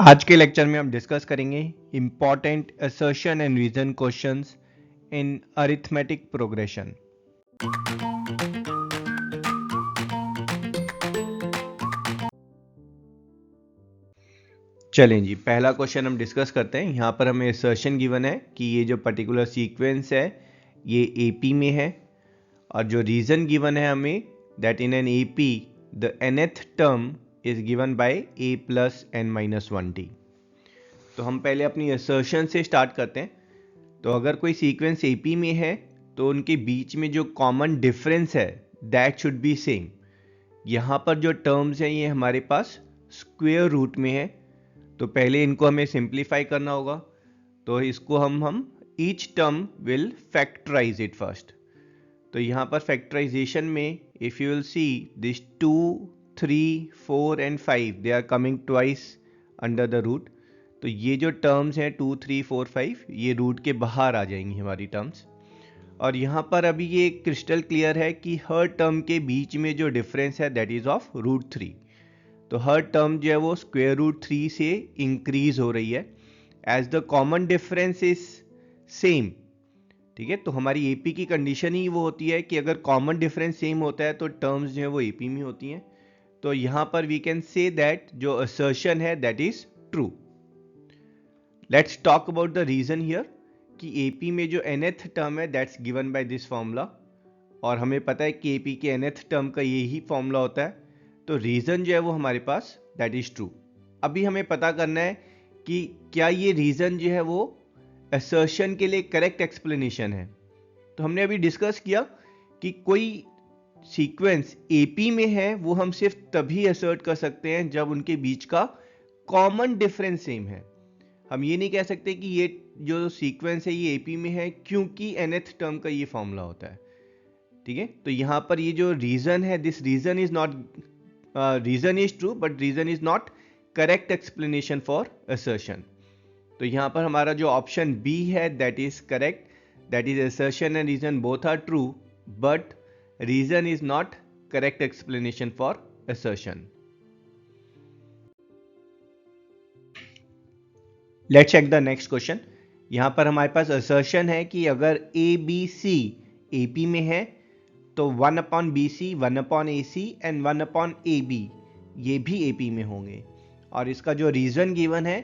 आज के लेक्चर में हम डिस्कस करेंगे important assertion and reason questions in arithmetic progression. चलें जी, पहला क्वेश्चन हम डिस्कस करते हैं। यहाँ पर हमें असर्शन गिवन है कि ये जो पर्टिकुलर सीक्वेंस है ये एपी में है, और जो रीजन गिवन है हमें that in an AP the nth term is given by a plus n minus 1t। तो हम पहले अपनी असर्शन से स्टार्ट करते हैं। तो अगर कोई सीक्वेंस एपी में है तो उनके बीच में जो कॉमन डिफरेंस है दैट शुड बी सेम। यहाँ पर जो टर्म्स हैं ये हमारे पास स्क्वायर रूट में है, तो पहले इनको हमें सिंप्लीफाई करना होगा। तो इसको हम each term will factorise it first. तो यहाँ पर फैक्टराइजेशन में if you will see this 2, 3, 4 and 5 they are coming twice under the root. तो ये जो टर्म्स हैं 2, 3, 4, 5 ये रूट के बाहर आ जाएंगी हमारी टर्म्स। और यहाँ पर अभी ये क्रिस्टल क्लियर है कि हर टर्म के बीच में जो डिफरेंस है दैट इज ऑफ √3। तो हर टर्म जो है वो स्क्वायर रूट 3 से इंक्रीज हो रही है as the common difference is same. ठीक है, तो हमारी एपी की कंडीशन ही वो होती है कि अगर कॉमन डिफरेंस सेम होता है तो टर्म्स जो है वो एपी में होती हैं। तो यहाँ पर वी कैन से दैट जो असर्शन है that is true. Let's talk about the reason here कि एपी में जो nth टर्म है that's given by this formula, और हमें पता है कि एपी के nth टर्म का यही फॉर्मूला होता है। तो रीजन जो है वो हमारे पास दैट इज ट्रू। अभी हमें पता करना है कि क्या ये रीजन जो है वो असर्शन के लिए करेक्ट एक्सप्लेनेशन है। तो हमने अभी डिस्कस किया कि कोई सीक्वेंस एपी में है वो हम सिर्फ तभी असर्ट कर सकते हैं जब उनके बीच का कॉमन डिफरेंस सेम है। हम ये नहीं कह सकते कि ये जो सीक्वेंस है ये एपी में है क्योंकि nth टर्म का ये फॉर्मूला होता है। ठीक है, तो यहाँ पर ये जो रीजन है this reason is not reason is true but reason is not correct explanation for assertion. तो यहाँ पर हमारा जो ऑप्शन बी है that is correct, that is assertion and reason both are true but reason is not correct explanation for assertion. Let's check the next question. यहाँ पर हमारे पास assertion है कि अगर ए बी सी एपी में है तो 1/BC, 1/AC एंड 1/AB ये भी एपी में होंगे। और इसका जो रीजन गिवन है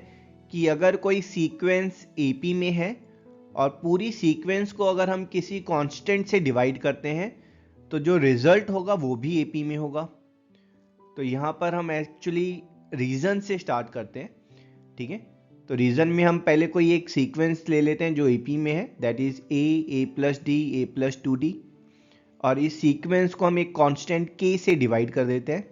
कि अगर कोई सीक्वेंस एपी में है और पूरी सीक्वेंस को अगर हम किसी कांस्टेंट से डिवाइड करते हैं तो जो रिजल्ट होगा वो भी एपी में होगा। तो यहाँ पर हम एक्चुअली रीजन से स्टार्ट करते हैं। ठीक है, तो रीजन में हम पहले कोई एक सीक्वेंस ले लेते हैं जो एपी में है that is a plus D, A plus 2d, और इस सीक्वेंस को हम एक कांस्टेंट k से डिवाइड कर देते हैं।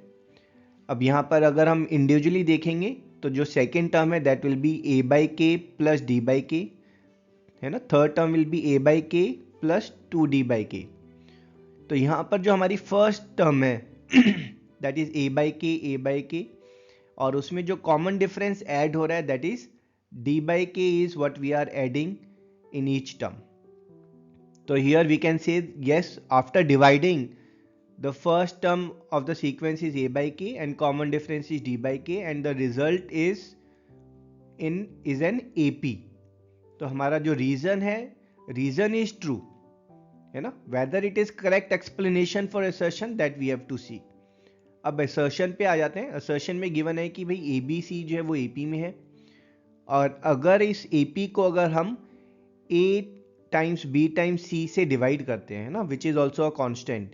अब यहाँ पर अगर हम इंडिविजुअली देखेंगे तो जो सेकेंड टर्म है that will B a/k plus d/k, है ना। Third term will be a/k plus 2d/k। तो यहाँ पर जो हमारी फर्स्ट टर्म है दैट इज a/k, और उसमें जो कॉमन डिफरेंस ऐड हो रहा है that is d/k is what we are adding in each term. So here we can say yes, after dividing the first term of the sequence is a/k and common difference is d/k and the result is an AP. तो हमारा जो reason है reason is true, है ना। Whether it is correct explanation for assertion that we have to see. अब assertion पे आ जाते हैं। असर्शन में गिवन है कि भाई ABC जो है वो AP में है, और अगर इस AP को अगर हम A times B times C से डिवाइड करते हैं ना, which is also a constant,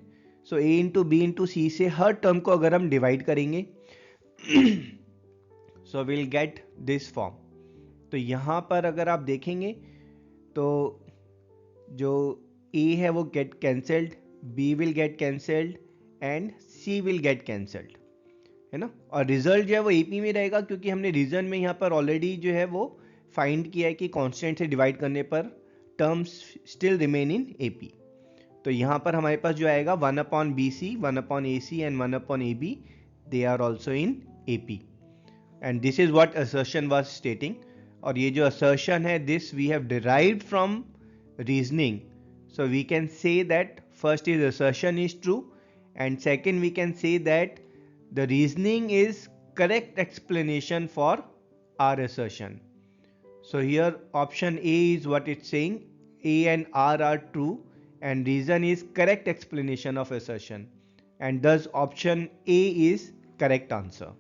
so A into B into C से हर टर्म को अगर हम डिवाइड करेंगे so will get this form. तो यहाँ पर अगर आप देखेंगे तो जो A है वो get cancelled, B will get cancelled and C will get cancelled, है ना। और रिजल्ट जो है वो एपी में रहेगा क्योंकि हमने रीजन में यहाँ पर ऑलरेडी जो है वो फाइंड किया है कि कांस्टेंट से डिवाइड करने पर terms still remain in AP. तो यहाँ पर हमारे पास जो आएगा 1/BC, 1/AC and 1/AB they are also in AP, and this is what assertion was stating. और ये जो असर्शन है this we have derived from reasoning, so we can say that first is assertion is true and second we can say that the reasoning is correct explanation for our assertion. So here option A is what it's saying, A and R are true and reason is correct explanation of assertion, and thus option A is correct answer.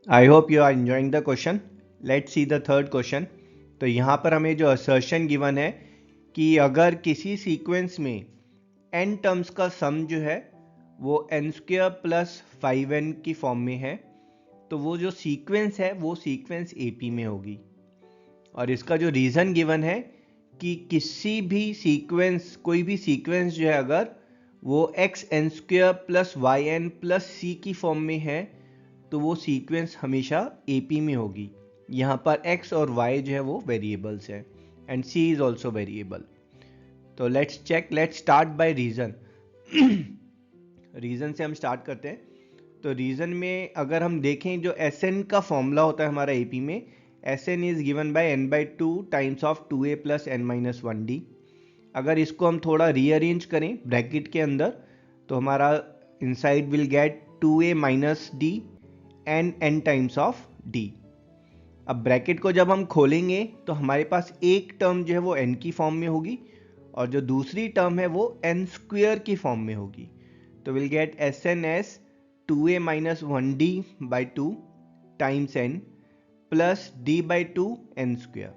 I hope you are enjoying the question. Let's see the third question. तो यहाँ पर हमें जो assertion given है कि अगर किसी sequence में n टर्म्स का सम जो है वो n स्क्वायर प्लस 5n की फॉर्म में है, तो वो जो सीक्वेंस है वो सीक्वेंस AP में होगी। और इसका जो रीज़न गिवन है कि किसी भी सीक्वेंस, कोई भी सीक्वेंस जो है अगर वो xn square plus yn plus c की फॉर्म में है तो वो सीक्वेंस हमेशा AP में होगी। यहाँ पर x और y जो है वो वेरिएबल्स हैं and c is also variable. तो let's check, let's start by reason. Reason से हम स्टार्ट करते हैं। तो रीज़न में अगर हम देखें, जो Sn का फॉर्मूला होता है हमारा AP में, Sn is given by n/2 times of 2a plus n-1d। अगर इसको हम थोड़ा रीअरेंज करें ब्रैकेट के अंदर तो हमारा inside will get 2a minus d and n times of d। अब ब्रैकेट को जब हम खोलेंगे तो हमारे पास एक टर्म जो है वो n की फॉर्म में होगी और जो दूसरी टर्म है वो n स्क्वायर की फॉर्म में होगी। तो will gate Sn as 2a minus 1d by 2 times n plus d by 2 n square.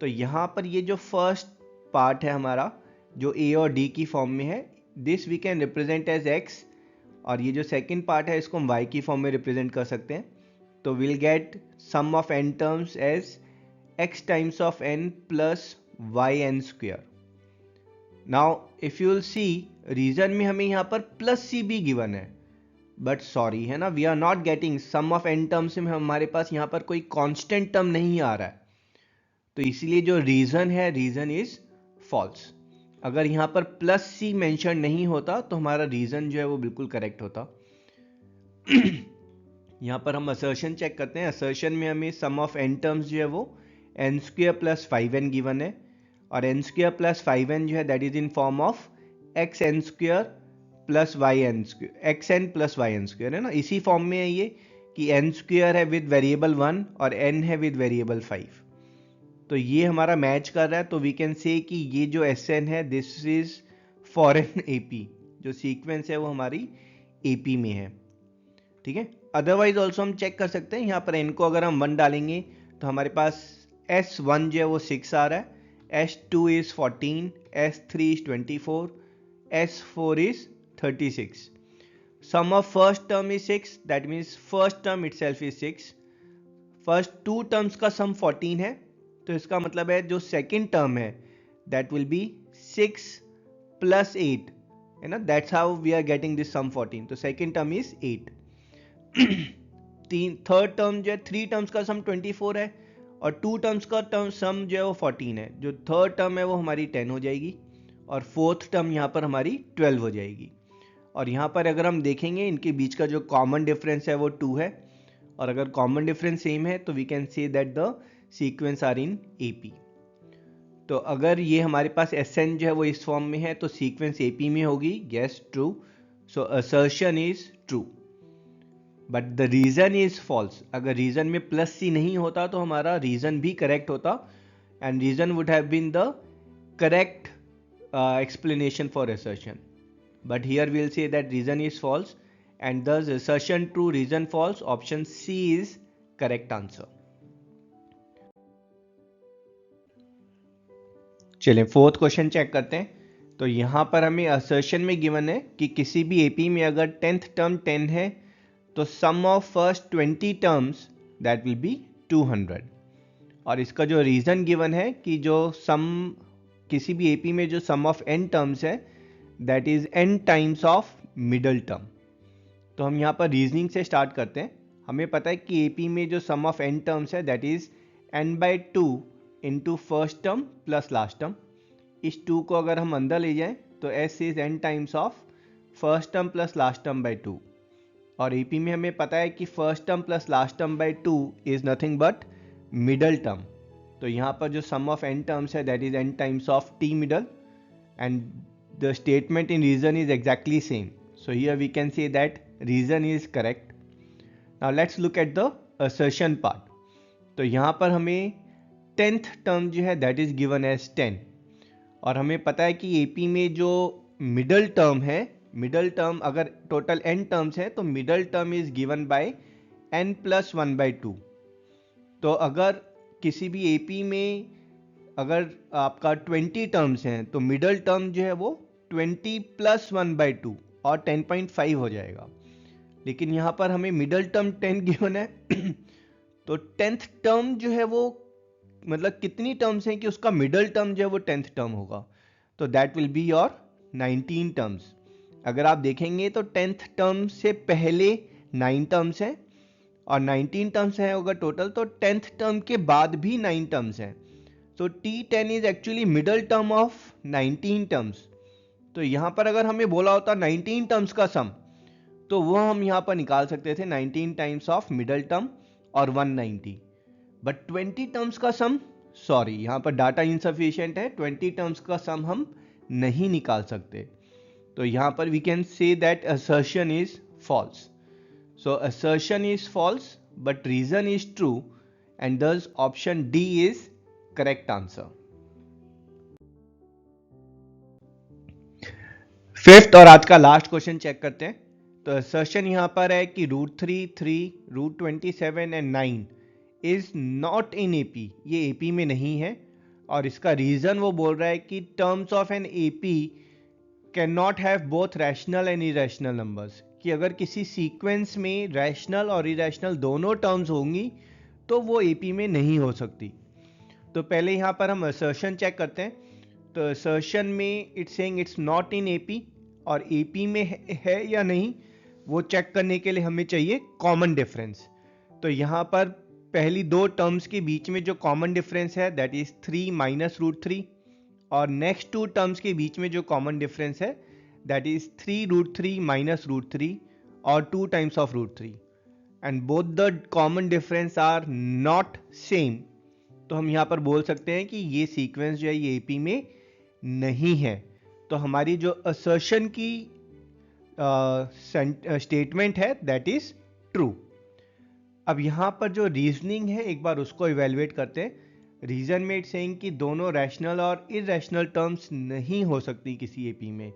तो यहाँ पर ये जो फर्स्ट पार्ट है हमारा जो a और d की फॉर्म में है, this we can represent as x, और ये जो सेकेंड पार्ट है इसको हम y की फॉर्म में रिप्रेजेंट कर सकते हैं। तो will get sum of n terms as x times of n plus yn square. Now if you will see, reason में हमें यहाँ पर प्लस c भी गिवन है, बट सॉरी है ना, we are not getting sum of n terms में हमारे पास यहाँ पर कोई कांस्टेंट टर्म नहीं आ रहा है, तो इसीलिए जो रीजन है, रीजन इज फॉल्स। अगर यहाँ पर प्लस c मेंशन नहीं होता तो हमारा रीजन जो है वो बिल्कुल करेक्ट होता। यहाँ पर हम असर्शन चेक करते हैं। असर्शन में हमें सम ऑफ n टर्म्स जो है वो n square plus 5n given है, और n स्क्वायर प्लस 5n जो है that is in form of xn square plus yn square, xn plus yn square है ना, इसी फॉर्म में है ये कि n स्क्वायर है विद वेरिएबल 1 और n है विद वेरिएबल 5। तो ये हमारा मैच कर रहा है, तो वी कैन से कि ये जो Sn है this is for an AP, जो सीक्वेंस है वो हमारी AP में है। ठीक है, अदरवाइज ऑल्सो हम चेक कर सकते हैं। यहाँ पर n को अगर हम 1 डालेंगे तो हमारे पास S1 जो है वो 6 आ रहा है, S2 is 14, S3 is 24, S4 is 36। Sum of first term is 6, that means first term itself is 6। First two terms का सम 14 है, तो इसका मतलब है जो सेकेंड टर्म है दैट विल बी 6 प्लस 8 है ना, that's how we are getting this sum 14। तो second term is 8। Third term जो है, 3 टर्म्स का सम 24 है और 2 टर्म्स का सम जो है वो 14 है। जो थर्ड टर्म है वो हमारी 10 हो जाएगी और फोर्थ टर्म यहाँ पर हमारी 12 हो जाएगी। और यहाँ पर अगर हम देखेंगे इनके बीच का जो कॉमन डिफरेंस है वो 2 है, और अगर कॉमन डिफरेंस सेम है तो we can say that the sequence are in AP। तो अगर ये हमारे पास Sn जो है वो इस फॉर्म में है तो सीक्वेंस AP में होगी, yes true. So assertion is true, but the reason is false. अगर रीजन में प्लस c नहीं होता तो हमारा रीजन भी करेक्ट होता and reason would have been the correct explanation for assertion, but here we'll say that reason is false and thus assertion true, reason false, option C is correct answer. चलिए fourth question check करते हैं। तो यहाँ पर हमें assertion में given है कि किसी भी AP में अगर 10th टर्म 10 है तो sum of first 20 terms that will be 200, और इसका जो रीजन गिवन है कि जो सम किसी भी AP में जो सम ऑफ n टर्म्स है that is n times of middle term. तो हम यहाँ पर रीजनिंग से स्टार्ट करते हैं। हमें पता है कि AP में जो सम ऑफ n टर्म्स है that is n/2 into first term plus last term. इस 2 को अगर हम अंदर ले जाएं तो s is n times of first term plus last term by 2, और AP में हमें पता है कि first term plus last term by 2 is nothing but middle term. तो यहाँ पर जो सम ऑफ n टर्म्स है that is n times of t middle, and the statement in reason is exactly same. So here we can say that reason is correct. Now let's look at the assertion part. तो यहाँ पर हमें 10th term जो है that is given as 10, और हमें पता है कि एपी में जो मिडल टर्म है, मिडल टर्म अगर टोटल n टर्म्स है तो middle term is given by n plus 1/2। तो अगर किसी भी एपी में अगर आपका 20 टर्म्स हैं तो मिडल टर्म जो है वो 20 प्लस 1/2 और 10.5 हो जाएगा। लेकिन यहाँ पर हमें मिडल टर्म 10 गिवन है तो 10th टर्म जो है वो मतलब कितनी टर्म्स हैं कि उसका मिडल टर्म जो है वो 10th टर्म होगा, तो that will be your 19 terms. अगर आप देखेंगे तो 10th टर्म से पहले 9 टर्म्स हैं और 19 टर्म्स हैं अगर टोटल, तो 10th टर्म के बाद भी 9 टर्म्स हैं। तो T10 is actually middle term of 19 terms. तो यहाँ पर अगर हमें बोला होता 19 टर्म्स का सम, तो वो हम यहाँ पर निकाल सकते थे 19 टाइम्स ऑफ मिडल टर्म और 190। बट 20 टर्म्स का सम, सॉरी यहाँ पर डाटा इनसफिशिएंट है, 20 टर्म्स का सम हम नहीं निकाल सकते। तो यहाँ पर we can say that assertion is false. So assertion is false but reason is true, and thus option D is correct answer. Fifth और आज का लास्ट क्वेश्चन चेक करते हैं। तो असर्शन यहां पर है कि √3, 3, √27 and 9 is not in AP, ये एपी में नहीं है। और इसका रीजन वो बोल रहा है कि terms of an AP can not have both rational and irrational numbers, कि अगर किसी सीक्वेंस में रैशनल और इरेशनल दोनों टर्म्स होंगी तो वो एपी में नहीं हो सकती। तो पहले यहाँ पर हम असर्शन चेक करते हैं। तो असर्शन में it's saying it's not in AP, और एपी में है या नहीं वो चेक करने के लिए हमें चाहिए कॉमन डिफरेंस। तो यहाँ पर पहली दो टर्म्स के बीच में जो कॉमन डिफरेंस है दैट इज 3 माइनस √3, और नेक्स्ट टू टर्म्स के बीच में जो कॉमन डिफरेंस है दैट इज 3 √3 माइनस √3 और 2 times of √3, and both the common difference are not same. तो हम यहाँ पर बोल सकते हैं कि ये सीक्वेंस जो है ये एपी में नहीं है। तो हमारी जो असर्शन की स्टेटमेंट है दैट इज ट्रू। अब यहाँ पर जो रीजनिंग है एक बार उसको इवेलुएट करते हैं। रीजन में इट्स सेइंग कि दोनों रैशनल और इरेशनल टर्म्स नहीं हो सकती किसी एपी में।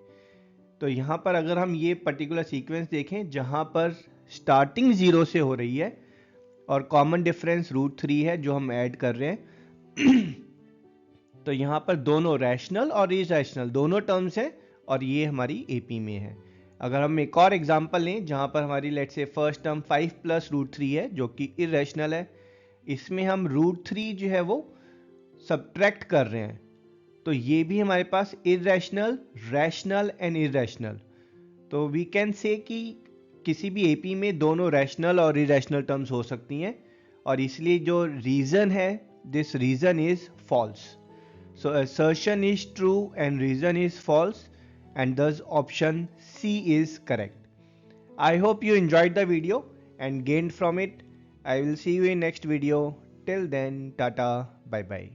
तो यहाँ पर अगर हम ये पर्टिकुलर सीक्वेंस देखें जहाँ पर स्टार्टिंग 0 से हो रही है और कॉमन डिफरेंस √3 है जो हम ऐड कर रहे हैं तो यहाँ पर दोनों रैशनल और इरेशनल दोनों टर्म्स हैं और ये हमारी एपी में है। अगर हम एक और एग्जांपल लें जहाँ पर हमारी let's say first term 5 plus √3 है जो कि इरेशनल है, इसमें हम √3 जो है वो सब्ट्रैक्ट कर रहे हैं, तो ये भी हमारे पास इरेशनल, रैशनल एंड इरेशनल। तो वी कैन से कि किसी भी एपी में दोनों रैशनल और इरेशनल टर्म्स हो सकती हैं, और इसलिए जो रीजन है this reason is false. So assertion is true and reason is false, and thus option C is correct. I hope you enjoyed the video and gained from it. I will see you in next video. Till then, tata, bye bye.